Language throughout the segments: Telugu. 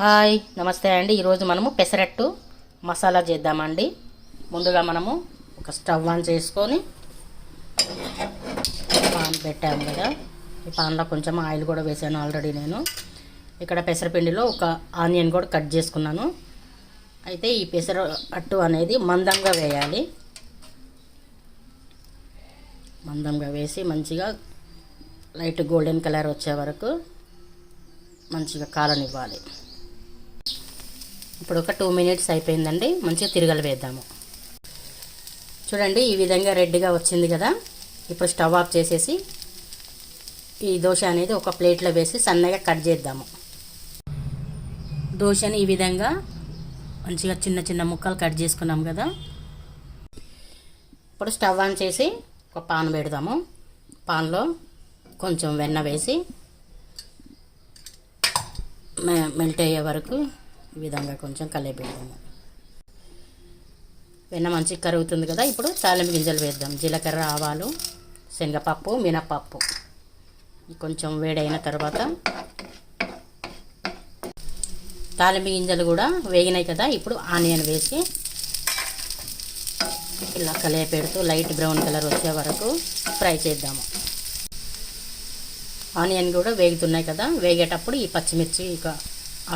హాయ్ నమస్తే అండి. ఈరోజు మనము పెసరట్టు మసాలా చేద్దామండి. ముందుగా మనము ఒక స్టవ్ ఆన్ చేసుకొని పాన్ పెట్టాము కదా, ఈ పాన్లో కొంచెం ఆయిల్ కూడా వేసాను ఆల్రెడీ. నేను ఇక్కడ పెసరపిండిలో ఒక ఆనియన్ కూడా కట్ చేసుకున్నాను. అయితే ఈ పెసరట్టు అనేది మందంగా వేయాలి. మందంగా వేసి మంచిగా లైట్ గోల్డెన్ కలర్ వచ్చే వరకు మంచిగా కాలనివ్వాలి. ఇప్పుడు ఒక 2 మినిట్స్ అయిపోయిందండి. మంచిగా తిరగలు వేద్దాము. చూడండి, ఈ విధంగా రెడ్గా వచ్చింది కదా. ఇప్పుడు స్టవ్ ఆఫ్ చేసేసి ఈ దోశ అనేది ఒక ప్లేట్లో వేసి సన్నగా కట్ చేద్దాము. దోశని ఈ విధంగా మంచిగా చిన్న చిన్న ముక్కలు కట్ చేసుకున్నాం కదా. ఇప్పుడు స్టవ్ ఆన్ చేసి ఒక పాన్ పెడదాము. పాన్లో కొంచెం వెన్న వేసి మెల్ట్ అయ్యే వరకు ఈ విధంగా కొంచెం కలిపెడదాము. వెన్న మంచిగా కరుగుతుంది కదా. ఇప్పుడు తాలింపు గింజలు వేద్దాం. జీలకర్ర, ఆవాలు, శనగపప్పు, మినపప్పు. కొంచెం వేడైన తర్వాత తాలింపు గింజలు కూడా వేగినాయి కదా. ఇప్పుడు ఆనియన్ వేసి ఇలా కలిపెడుతూ లైట్ బ్రౌన్ కలర్ వచ్చే వరకు ఫ్రై చేద్దాము. ఆనియన్ కూడా వేగుతున్నాయి కదా. వేగేటప్పుడు ఈ పచ్చిమిర్చి, ఇక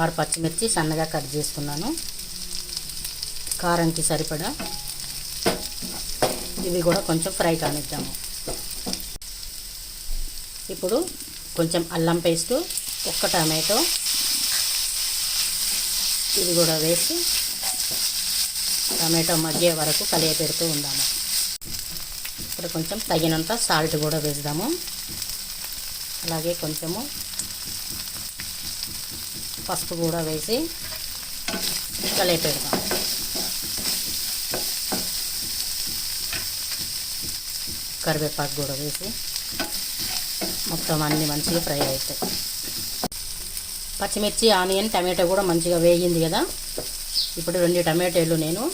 6 పచ్చిమిర్చి సన్నగా కట్ చేసుకున్నాను, కారంకి సరిపడా. ఇవి కూడా కొంచెం ఫ్రై కానిద్దాము. ఇప్పుడు కొంచెం అల్లం పేస్టు, ఒక్క టమాటో ఇది కూడా వేసి టమాటో మగ్గే వరకు కలియపెడుతూ ఉందాము. ఇప్పుడు కొంచెం తగినంత సాల్ట్ కూడా వేద్దాము. అలాగే కొంచెము పసుపు కూడా వేసి కలిపెడదాం. కరివేపాకు కూడా వేసి మొత్తం అన్నీ మంచిగా ఫ్రై అవుతాయి. పచ్చిమిర్చి, ఆనియన్, టమాటో కూడా మంచిగా వేగింది కదా. ఇప్పుడు 2 టమాటాలు నేను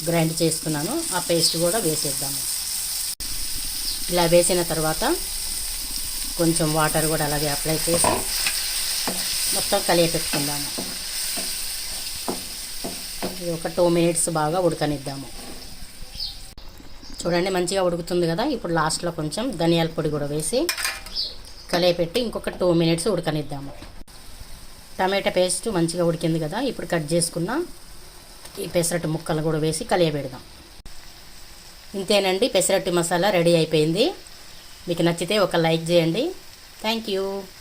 గ్రైండ్ చేసుకున్నాను, ఆ పేస్ట్ కూడా వేసేద్దాము. ఇలా వేసిన తర్వాత కొంచెం వాటర్ కూడా అలాగే అప్లై చేసి మొత్తం కలియపెట్టుకుందాము. ఇది ఒక 2 మినిట్స్ బాగా ఉడకనిద్దాము. చూడండి, మంచిగా ఉడుకుతుంది కదా. ఇప్పుడు లాస్ట్లో కొంచెం ధనియాల పొడి కూడా వేసి కలియపెట్టి ఇంకొక 2 మినిట్స్ ఉడకనిద్దాము. టమాటా పేస్ట్ మంచిగా ఉడికింది కదా. ఇప్పుడు కట్ చేసుకున్న ఈ పెసరట్టు ముక్కలు కూడా వేసి కలియపెడదాం. ఇంతేనండి, పెసరట్టు మసాలా రెడీ అయిపోయింది. మీకు నచ్చితే ఒక లైక్ చేయండి. Thank you.